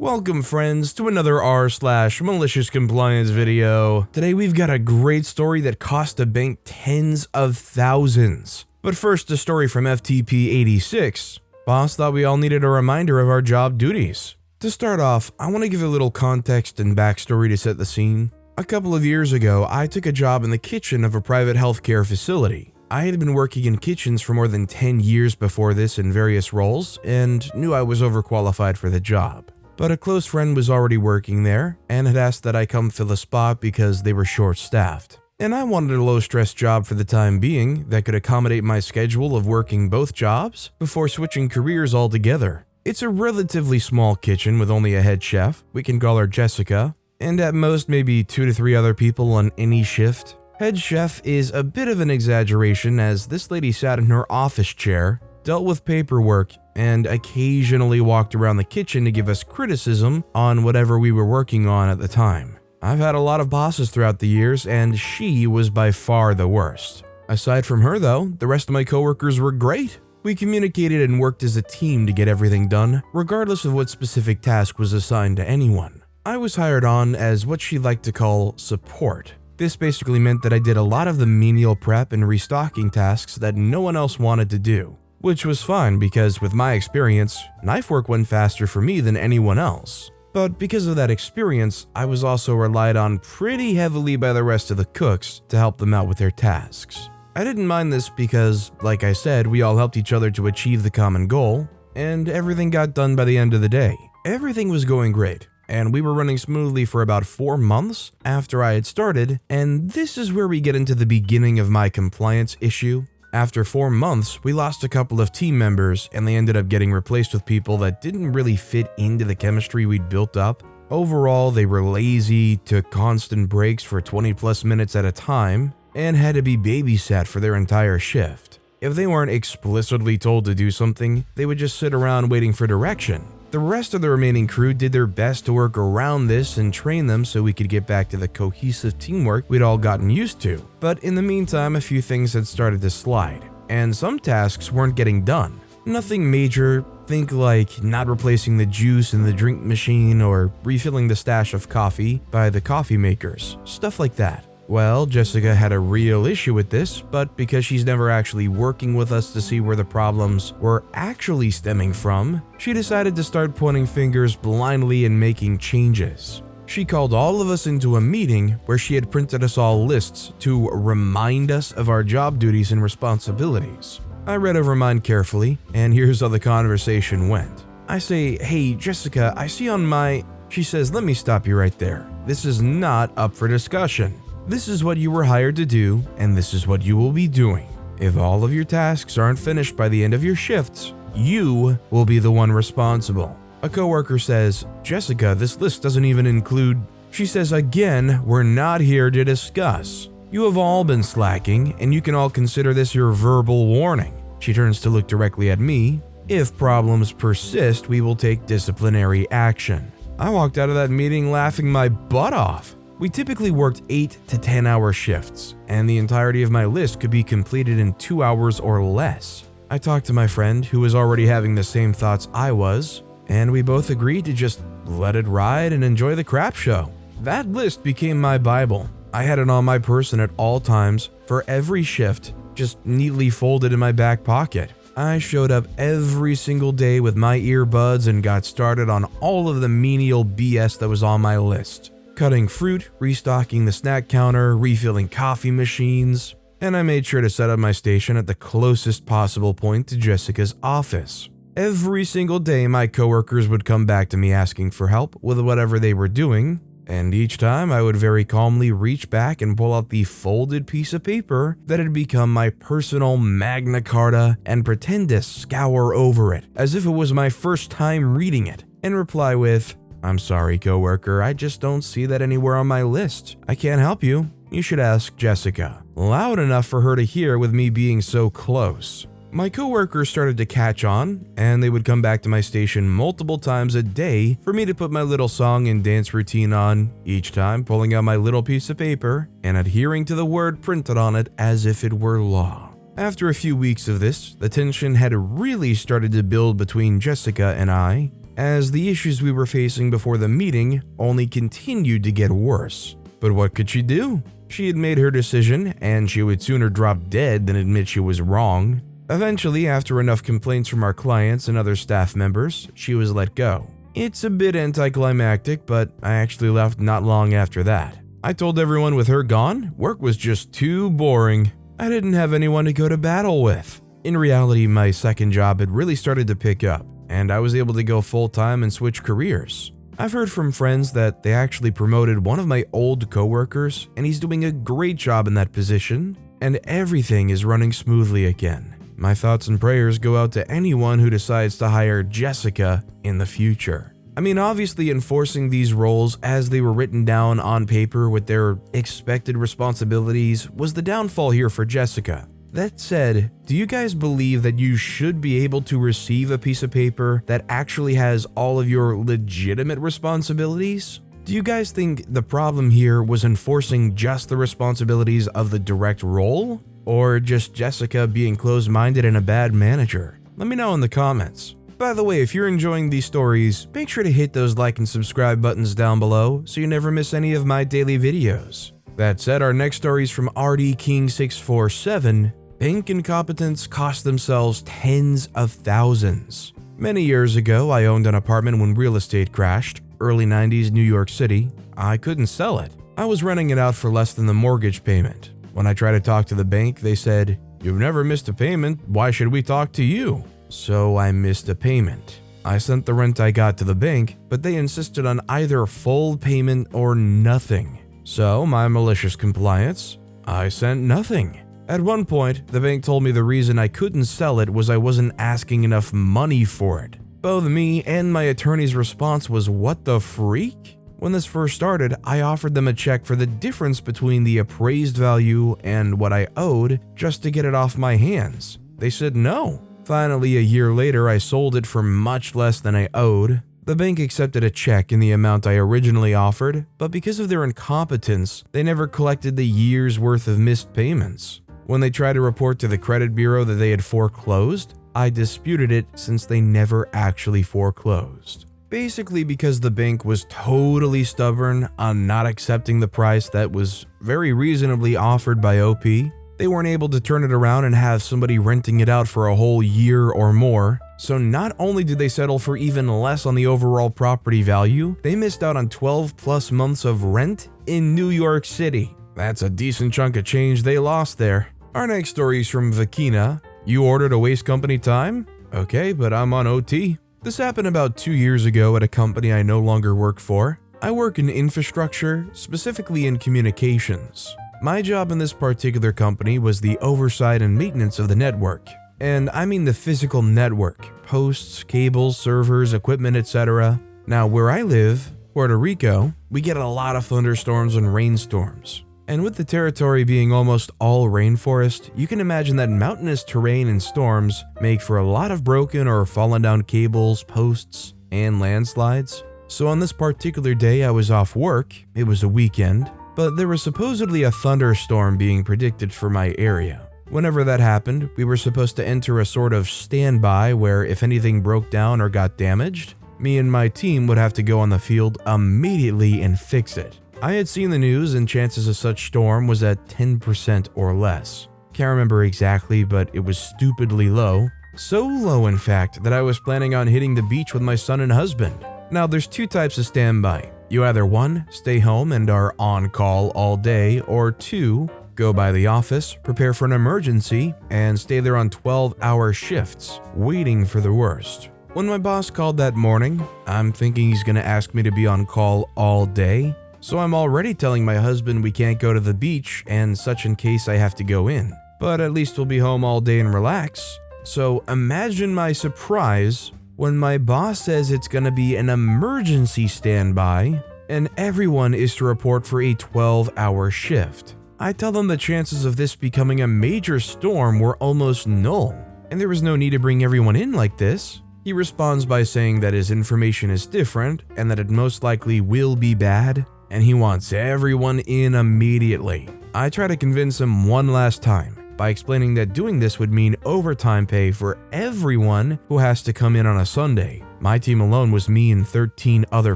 Welcome friends to another r/malicious compliance video. Today we've got a great story that cost a bank tens of thousands. But first, a story from FTP86. Boss thought we all needed a reminder of our job duties. To start off, I want to give a little context and backstory to set the scene. A couple of years ago, I took a job in the kitchen of a private healthcare facility. I had been working in kitchens for more than 10 years before this in various roles and knew I was overqualified for the job. But a close friend was already working there and had asked that I come fill a spot because they were short-staffed. And I wanted a low-stress job for the time being that could accommodate my schedule of working both jobs before switching careers altogether. It's a relatively small kitchen with only a head chef, we can call her Jessica, and at most maybe 2 to 3 other people on any shift. Head chef is a bit of an exaggeration as this lady sat in her office chair, dealt with paperwork, and occasionally walked around the kitchen to give us criticism on whatever we were working on at the time. I've had a lot of bosses throughout the years, and she was by far the worst. Aside from her though, the rest of my coworkers were great. We communicated and worked as a team to get everything done, regardless of what specific task was assigned to anyone. I was hired on as what she liked to call support. This basically meant that I did a lot of the menial prep and restocking tasks that no one else wanted to do. Which was fine because with my experience, knife work went faster for me than anyone else. But because of that experience, I was also relied on pretty heavily by the rest of the cooks to help them out with their tasks. I didn't mind this because, like I said, we all helped each other to achieve the common goal, and everything got done by the end of the day. Everything was going great, and we were running smoothly for about 4 months after I had started, and this is where we get into the beginning of my compliance issue. After 4 months, we lost a couple of team members and they ended up getting replaced with people that didn't really fit into the chemistry we'd built up. Overall, they were lazy, took constant breaks for 20 plus minutes at a time, and had to be babysat for their entire shift. If they weren't explicitly told to do something, they would just sit around waiting for direction. The rest of the remaining crew did their best to work around this and train them so we could get back to the cohesive teamwork we'd all gotten used to. But in the meantime, a few things had started to slide, and some tasks weren't getting done. Nothing major, think like not replacing the juice in the drink machine or refilling the stash of coffee by the coffee makers, stuff like that. Well, Jessica had a real issue with this, but because she's never actually working with us to see where the problems were actually stemming from, she decided to start pointing fingers blindly and making changes. She called all of us into a meeting where she had printed us all lists to remind us of our job duties and responsibilities. I read over mine carefully, and here's how the conversation went. I say, "Hey, Jessica, I see on my..." She says, "Let me stop you right there. This is not up for discussion. This is what you were hired to do, and this is what you will be doing. If all of your tasks aren't finished by the end of your shifts, you will be the one responsible." A coworker says, "Jessica, this list doesn't even include..." She says, "Again, we're not here to discuss. You have all been slacking, and you can all consider this your verbal warning." She turns to look directly at me. "If problems persist, we will take disciplinary action." I walked out of that meeting laughing my butt off. We typically worked 8 to 10 hour shifts, and the entirety of my list could be completed in 2 hours or less. I talked to my friend, who was already having the same thoughts I was, and we both agreed to just let it ride and enjoy the crap show. That list became my Bible. I had it on my person at all times, for every shift, just neatly folded in my back pocket. I showed up every single day with my earbuds and got started on all of the menial BS that was on my list. Cutting fruit, restocking the snack counter, refilling coffee machines, and I made sure to set up my station at the closest possible point to Jessica's office. Every single day, my coworkers would come back to me asking for help with whatever they were doing, and each time I would very calmly reach back and pull out the folded piece of paper that had become my personal Magna Carta and pretend to scour over it as if it was my first time reading it, and reply with, "I'm sorry, coworker, I just don't see that anywhere on my list. I can't help you. You should ask Jessica." Loud enough for her to hear with me being so close. My coworkers started to catch on, and they would come back to my station multiple times a day for me to put my little song and dance routine on, each time pulling out my little piece of paper and adhering to the word printed on it as if it were law. After a few weeks of this, the tension had really started to build between Jessica and I, as the issues we were facing before the meeting only continued to get worse. But what could she do? She had made her decision, and she would sooner drop dead than admit she was wrong. Eventually, after enough complaints from our clients and other staff members, she was let go. It's a bit anticlimactic, but I actually left not long after that. I told everyone with her gone, work was just too boring. I didn't have anyone to go to battle with. In reality, my second job had really started to pick up, and I was able to go full-time and switch careers. I've heard from friends that they actually promoted one of my old coworkers, and he's doing a great job in that position, and everything is running smoothly again. My thoughts and prayers go out to anyone who decides to hire Jessica in the future. I mean, obviously enforcing these roles as they were written down on paper with their expected responsibilities was the downfall here for Jessica. That said, do you guys believe that you should be able to receive a piece of paper that actually has all of your legitimate responsibilities? Do you guys think the problem here was enforcing just the responsibilities of the direct role? Or just Jessica being closed-minded and a bad manager? Let me know in the comments. By the way, if you're enjoying these stories, make sure to hit those like and subscribe buttons down below so you never miss any of my daily videos. That said, our next story is from RD King 647. Bank incompetence cost themselves tens of thousands. Many years ago, I owned an apartment when real estate crashed, early 90s New York City. I couldn't sell it. I was renting it out for less than the mortgage payment. When I tried to talk to the bank, they said, "You've never missed a payment, why should we talk to you?" So I missed a payment. I sent the rent I got to the bank, but they insisted on either full payment or nothing. So my malicious compliance, I sent nothing. At one point, the bank told me the reason I couldn't sell it was I wasn't asking enough money for it. Both me and my attorney's response was, "What the freak?" When this first started, I offered them a check for the difference between the appraised value and what I owed just to get it off my hands. They said no. Finally, a year later, I sold it for much less than I owed. The bank accepted a check in the amount I originally offered, but because of their incompetence, they never collected the year's worth of missed payments. When they tried to report to the credit bureau that they had foreclosed, I disputed it since they never actually foreclosed. Basically because the bank was totally stubborn on not accepting the price that was very reasonably offered by OP. They weren't able to turn it around and have somebody renting it out for a whole year or more. So not only did they settle for even less on the overall property value, they missed out on 12 plus months of rent in New York City. That's a decent chunk of change they lost there. Our next story is from Vakina. You ordered a waste company time? Okay, but I'm on OT. This happened about 2 years ago at a company I no longer work for. I work in infrastructure, specifically in communications. My job in this particular company was the oversight and maintenance of the network. And I mean the physical network, posts, cables, servers, equipment, etc. Now where I live, Puerto Rico, we get a lot of thunderstorms and rainstorms. And with the territory being almost all rainforest, you can imagine that mountainous terrain and storms make for a lot of broken or fallen down cables, posts, and landslides. So on this particular day I was off work, it was a weekend, but there was supposedly a thunderstorm being predicted for my area. Whenever that happened, we were supposed to enter a sort of standby where if anything broke down or got damaged, me and my team would have to go on the field immediately and fix it. I had seen the news and chances of such storm was at 10% or less. Can't remember exactly, but it was stupidly low. So low in fact that I was planning on hitting the beach with my son and husband. Now there's two types of standby. You either 1, stay home and are on call all day, or 2, go by the office, prepare for an emergency, and stay there on 12-hour shifts, waiting for the worst. When my boss called that morning, I'm thinking he's gonna ask me to be on call all day. So I'm already telling my husband we can't go to the beach and such in case I have to go in. But at least we'll be home all day and relax. So imagine my surprise when my boss says it's gonna be an emergency standby and everyone is to report for a 12-hour shift. I tell them the chances of this becoming a major storm were almost null, and there was no need to bring everyone in like this. He responds by saying that his information is different and that it most likely will be bad, and he wants everyone in immediately. I try to convince him one last time by explaining that doing this would mean overtime pay for everyone who has to come in on a Sunday. My team alone was me and 13 other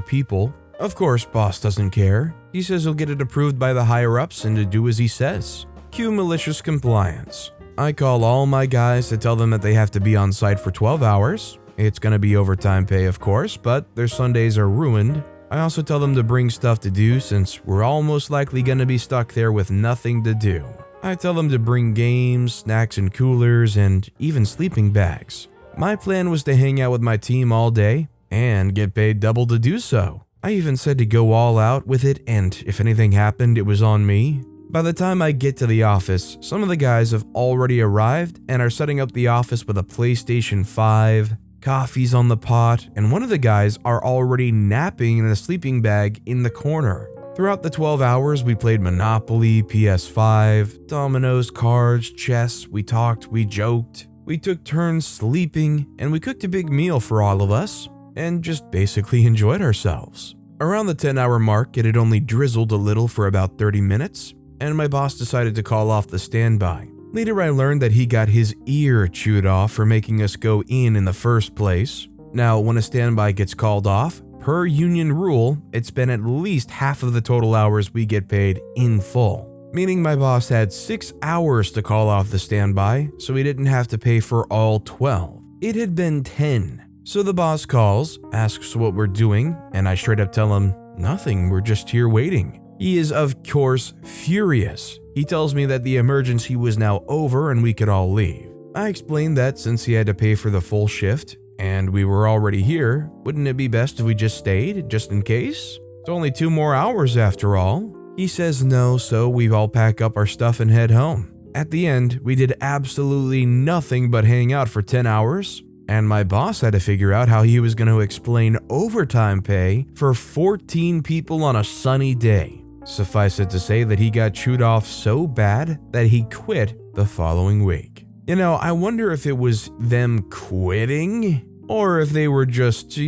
people. Of course, boss doesn't care. He says he'll get it approved by the higher-ups and to do as he says. Cue malicious compliance. I call all my guys to tell them that they have to be on site for 12 hours. It's gonna be overtime pay, of course, but their Sundays are ruined. I also tell them to bring stuff to do since we're all most likely gonna be stuck there with nothing to do. I tell them to bring games, snacks and coolers, and even sleeping bags. My plan was to hang out with my team all day and get paid double to do so. I even said to go all out with it, and if anything happened, it was on me. By the time I get to the office, some of the guys have already arrived and are setting up the office with a PlayStation 5, coffee's on the pot, and one of the guys are already napping in a sleeping bag in the corner. Throughout the 12 hours, we played Monopoly, PS5, dominoes, cards, chess, we talked, we joked, we took turns sleeping, and we cooked a big meal for all of us, and just basically enjoyed ourselves. Around the 10-hour mark, it had only drizzled a little for about 30 minutes, and my boss decided to call off the standby. Later I learned that he got his ear chewed off for making us go in the first place. Now, when a standby gets called off, per union rule, it's been at least half of the total hours we get paid in full. Meaning my boss had 6 hours to call off the standby, so he didn't have to pay for all 12. It had been 10. So the boss calls, asks what we're doing, and I straight up tell him, nothing, we're just here waiting. He is of course furious. He tells me that the emergency was now over and we could all leave. I explained that since he had to pay for the full shift, and we were already here, wouldn't it be best if we just stayed, just in case? It's only 2 more hours after all. He says no, so we all pack up our stuff and head home. At the end, we did absolutely nothing but hang out for 10 hours, and my boss had to figure out how he was going to explain overtime pay for 14 people on a sunny day. Suffice it to say that he got chewed off so bad that he quit the following week. You know, I wonder if it was them quitting or if they were just,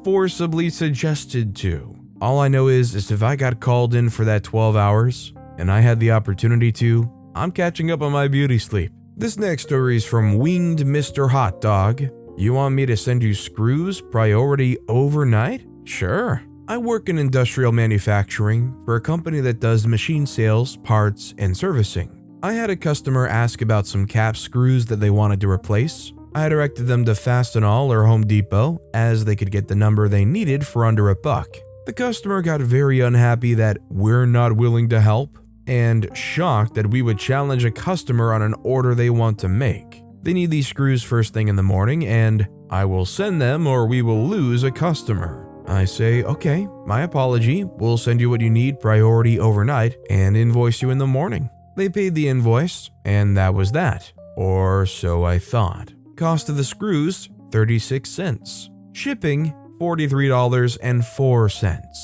forcibly suggested to. All I know is if I got called in for that 12 hours and I had the opportunity to, I'm catching up on my beauty sleep. This next story is from Winged Mr. Hot Dog. You want me to send you screws priority overnight? Sure. I work in industrial manufacturing for a company that does machine sales, parts, and servicing. I had a customer ask about some cap screws that they wanted to replace. I directed them to Fastenal or Home Depot as they could get the number they needed for under $1. The customer got very unhappy that we're not willing to help and shocked that we would challenge a customer on an order they want to make. They need these screws first thing in the morning and I will send them or we will lose a customer. I say, okay, my apology, we'll send you what you need priority overnight and invoice you in the morning. They paid the invoice, and that was that. Or so I thought. Cost of the screws, 36 cents. Shipping, $43.04.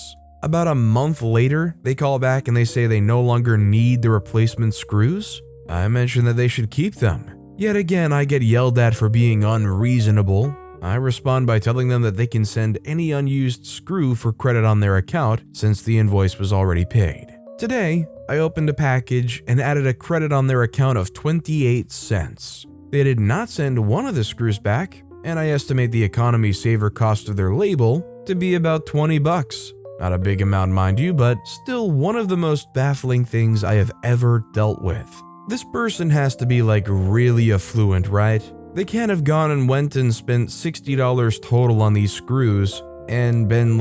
About a month later, they call back and they say they no longer need the replacement screws. I mention that they should keep them. Yet again, I get yelled at for being unreasonable. I respond by telling them that they can send any unused screw for credit on their account since the invoice was already paid. Today, I opened a package and added a credit on their account of 28 cents. They did not send one of the screws back, and I estimate the economy saver cost of their label to be about $20. Not a big amount, mind you, but still one of the most baffling things I have ever dealt with. This person has to be really affluent, right? They can't have gone and went and spent $60 total on these screws and been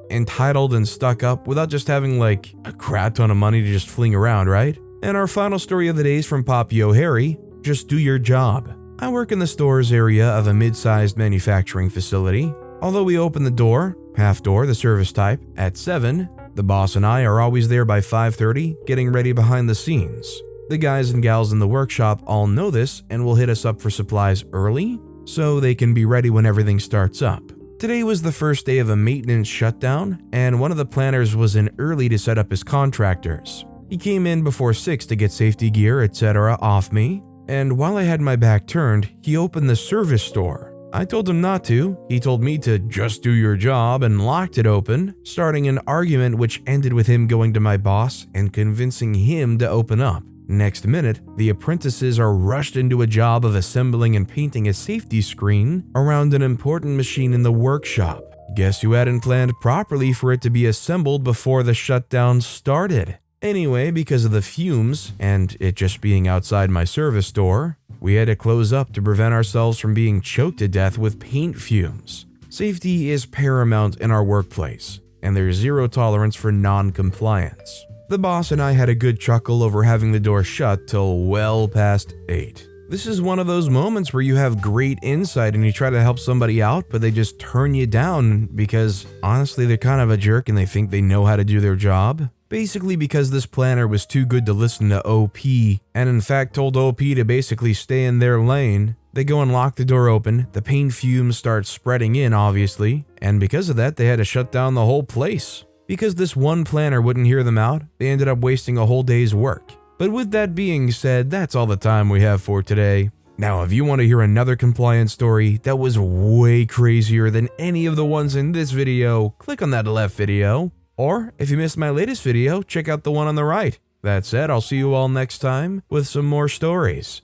entitled and stuck up without just having a crap ton of money to just fling around, right? And our final story of the day is from Poppy O'Harry. Just do your job. I work in the stores area of a mid-sized manufacturing facility. Although we open the door, half door, the service type, at 7, the boss and I are always there by 5:30, getting ready behind the scenes. The guys and gals in the workshop all know this and will hit us up for supplies early so they can be ready when everything starts up. Today was the first day of a maintenance shutdown, and one of the planners was in early to set up his contractors. He came in before 6 to get safety gear, etc. off me, and while I had my back turned, he opened the service door. I told him not to. He told me to just do your job and locked it open, starting an argument which ended with him going to my boss and convincing him to open up. Next minute, the apprentices are rushed into a job of assembling and painting a safety screen around an important machine in the workshop. Guess who hadn't planned properly for it to be assembled before the shutdown started? Anyway, because of the fumes, and it just being outside my service door, we had to close up to prevent ourselves from being choked to death with paint fumes. Safety is paramount in our workplace, and there's zero tolerance for non-compliance. The boss and I had a good chuckle over having the door shut till well past 8. This is one of those moments where you have great insight and you try to help somebody out, but they just turn you down because honestly they're kind of a jerk and they think they know how to do their job. Basically because this planner was too good to listen to OP, and in fact told OP to basically stay in their lane. They go and lock the door open, the paint fumes start spreading in obviously, and because of that they had to shut down the whole place. Because this one planner wouldn't hear them out, they ended up wasting a whole day's work. But with that being said, that's all the time we have for today. Now, if you want to hear another compliance story that was way crazier than any of the ones in this video, click on that left video. Or, if you missed my latest video, check out the one on the right. That said, I'll see you all next time with some more stories.